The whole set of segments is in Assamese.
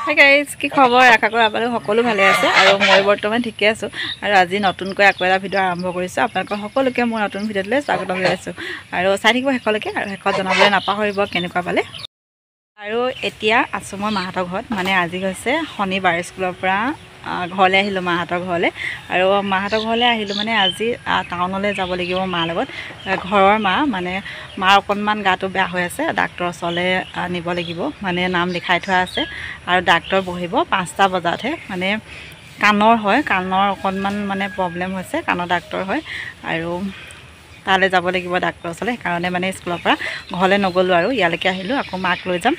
হাই গাইজ, কি খবৰ? আশা কৰোঁ আপোনালোক সকলো ভালে আছে আৰু মই বৰ্তমান ঠিকে আছোঁ। আৰু আজি নতুনকৈ আকৌ এটা ভিডিঅ' আৰম্ভ কৰিছোঁ। আপোনালোকৰ সকলোকে মই নতুন ভিডিঅ'টোলৈ স্বাগতম জনাইছোঁ আৰু চাই থাকিব শেষলৈকে, আৰু শেষত জনাবলৈ নাপাহৰিব কেনেকুৱা পালে। আৰু এতিয়া আছোঁ মই মাহঁতৰ ঘৰত। মানে আজি হৈছে শনিবাৰ, স্কুলৰ পৰা ঘৰলৈ আহিলোঁ মাহঁতৰ ঘৰলৈ। আৰু মাহঁতৰ ঘৰলৈ আহিলোঁ মানে আজি টাউনলৈ যাব লাগিব মাৰ লগত। ঘৰৰ মা মানে মাৰ অকণমান গাটো বেয়া হৈ আছে, ডাক্তৰৰ ওচৰলৈ নিব লাগিব। মানে নাম লিখাই থোৱা আছে আৰু ডাক্তৰ বহিব 5টা বজাতহে। মানে কাণৰ হয়, কাণৰ অকণমান মানে প্ৰব্লেম হৈছে, কাণৰ ডাক্তৰ হয়। আৰু তালৈ যাব লাগিব ডাক্তৰৰ ওচৰলৈ। সেইকাৰণে মানে স্কুলৰ পৰা ঘৰলৈ নগ'লোঁ আৰু ইয়ালৈকে আহিলোঁ। আকৌ মাক লৈ যাম।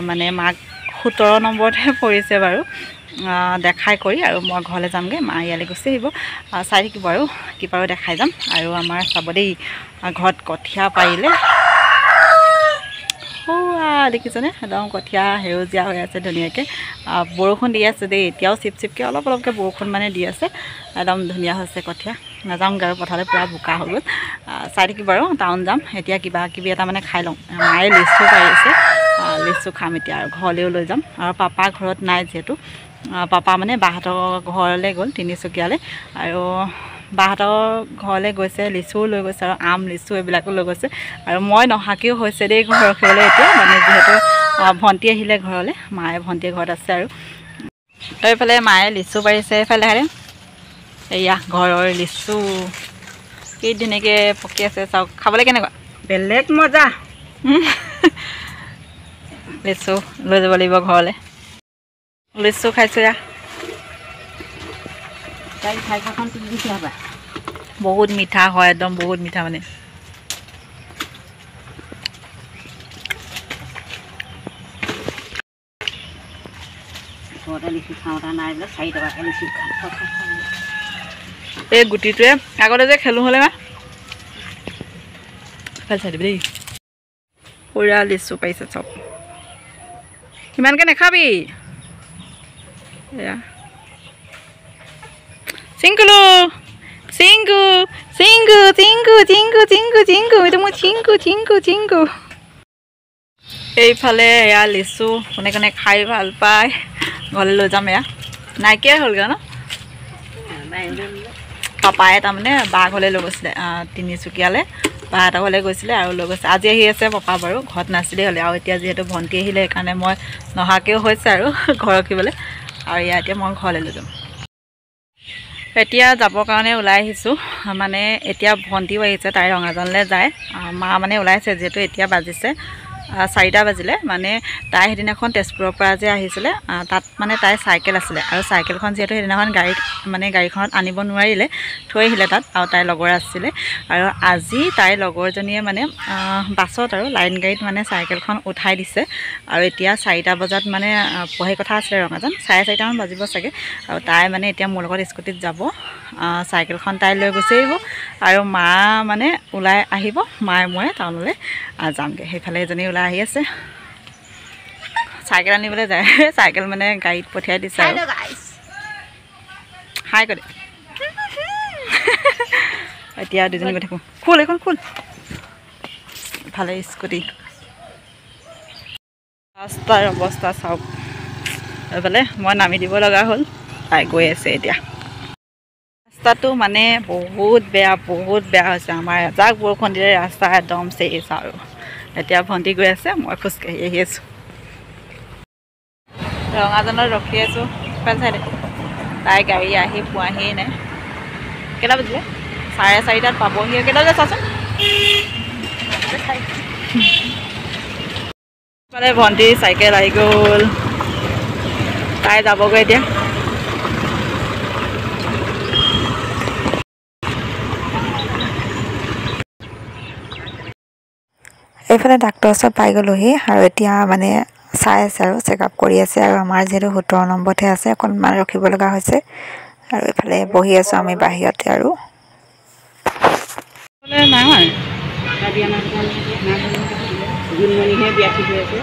মানে মাক 17 নম্বৰতহে পৰিছে বাৰু, দেখাই কৰি আৰু মই ঘৰলৈ যামগৈ। মা ইয়ালৈ গুচি আহিব, চাই থাকিব আৰু কি পাৰোঁ দেখাই যাম। আৰু আমাৰ চাব দেই, ঘৰত কঠীয়া পাৰিলে। দেখিছেনে? একদম কঠীয়া সেউজীয়া হৈ আছে ধুনীয়াকৈ। বৰষুণ দি আছে দেই, এতিয়াও চিপ চিপকৈ অলপ অলপকৈ বৰষুণ মানে দি আছে। একদম ধুনীয়া হৈছে কঠীয়া। নাযাওঁগৈ আৰু পথাৰলৈ, পূৰা বোকা হৈ গ'ল। চাই থাকিব আৰু টাউন যাম এতিয়া। কিবা কিবি এটা মানে খাই লওঁ। মায়ে লিচু পাৰিছে, লিচু খাম এতিয়া আৰু ঘৰলৈও লৈ যাম। আৰু পাপা ঘৰত নাই যিহেতু, পাপা মানে বাহঁতৰ ঘৰলৈ গ'ল তিনিচুকীয়ালৈ। আৰু বাহঁতৰ ঘৰলৈ গৈছে, লিচুও লৈ গৈছে আৰু আম লিচু এইবিলাকো লৈ গৈছে। আৰু মই নহাকৈও হৈছে দেই ঘৰ ৰখিবলৈ এতিয়া, মানে যিহেতু ভণ্টি আহিলে ঘৰলৈ, মায়ে ভণ্টিৰ ঘৰত আছে। আৰু এইফালে মায়ে লিচু পাৰিছে, এইফালে এয়া ঘৰৰ লিচু কি ধুনীয়াকৈ পকি আছে চাওক। খাবলৈ কেনেকুৱা? বেলেগ মজা। লিচু লৈ যাব লাগিব ঘৰলৈ। লিচু খাইছোঁ এয়া। বহুত মিঠা হয়, একদম বহুত মিঠা মানে। এই গুটিটোৱে আগতে যে খেলোঁ হ'লে ভাল চাই দিবি দেই। পুৰা লিচু পাইছে চব। সিমানকৈ নাখাবি। এয়া চিংকুলো, চিংকু চিংকু চিংকু চিংকু চিংকু চিংকু, এইটো মোৰ চিংকু চিংকু চিংকু। এইফালে এয়া লিচু কোনে কোনে খাই ভাল পায়, ঘৰলৈ লৈ যাম। এয়া নাইকিয়াই হ'লগৈ ন? পাপাই তাৰমানে বা ঘৰলৈ লৈ গৈছিলে, তিনিচুকীয়ালৈ বা এটা ঘৰলৈ গৈছিলে আৰু লৈ গৈছে। আজি আহি আছে পাপা বাৰু, ঘৰত নাছিলেই হ'লে। আৰু এতিয়া যিহেতু ভণ্টি আহিলে সেইকাৰণে মই নহাকৈও হৈছে আৰু ঘৰ ৰখিবলৈ। আৰু এয়া এতিয়া মই ঘৰলৈ লৈ যাম। এতিয়া যাবৰ কাৰণে ওলাই আহিছোঁ। মানে এতিয়া ভণ্টিও আহিছে, তাই ৰঙাজানলৈ যায়। মা মানে ওলাইছে যিহেতু এতিয়া বাজিছে 4টা বাজিলে। মানে তাই সেইদিনাখন তেজপুৰৰ পৰা যে আহিছিলে, তাত মানে তাইৰ চাইকেল আছিলে। আৰু চাইকেলখন যিহেতু সেইদিনাখন গাড়ীখনত আনিব নোৱাৰিলে, থৈ আহিলে তাত। আৰু তাইৰ লগৰ আছিলে। আৰু আজি তাইৰ লগৰজনীয়ে মানে বাছত আৰু লাইন গাড়ীত মানে চাইকেলখন উঠাই দিছে। আৰু এতিয়া 4টা বজাত মানে পঢ়ি কথা আছিলে ৰঙাজান, 4:30মান বাজিব চাগে। আৰু তাই মানে এতিয়া মোৰ লগত স্কুটিত যাব, চাইকেলখন তাই লৈ গুচি আহিব। আৰু মা মানে ওলাই আহিব, মায়ে মই টাউনলৈ যামগৈ। সেইফালে এজনী ওলাই আহি আছে, চাইকেল আনিবলৈ যায়। চাইকেল মানে গাড়ীত পঠিয়াই দিছে আৰু। হাই কৰি এতিয়া দুজনী গৈ থাকোঁ। খোল এইখন খোল। ইফালে স্কুটি, ৰাস্তাৰ অৱস্থা চাওক। এইফালে মই নামি দিব লগা হ'ল, তাই গৈ আছে এতিয়া। ৰাস্তাটো মানে বহুত বেয়া হৈছে। আমাৰ এজাক বৰষুণ দিলে ৰাস্তা একদম চেচ আৰু। এতিয়া ভণ্টি গৈ আছে, মই খোজকাঢ়ি আহি আছোঁ। ৰঙাজানত ৰখি আছোঁ সিফাল চাইডে। তাই গাড়ী আহি পোৱাহিয়েই নাই। কেইটা বাজিলে? 4:30 পাবহি। কেইটা বজাত চাচোন। মানে ভণ্টি চাইকেল আহি গ'ল, তাই যাবগৈ এতিয়া। এইফালে ডাক্তৰৰ ওচৰত পাই গ'লোহি। আৰু এতিয়া মানে চাই আছে আৰু চেকআপ কৰি আছে। আৰু আমাৰ যিহেতু 17 নম্বৰতহে আছে, অকণমান ৰখিব লগা হৈছে। আৰু এইফালে বহি আছোঁ আমি বাহিৰতে। আৰু জোনমণিহে বিয়া ঠিক হৈ আছে।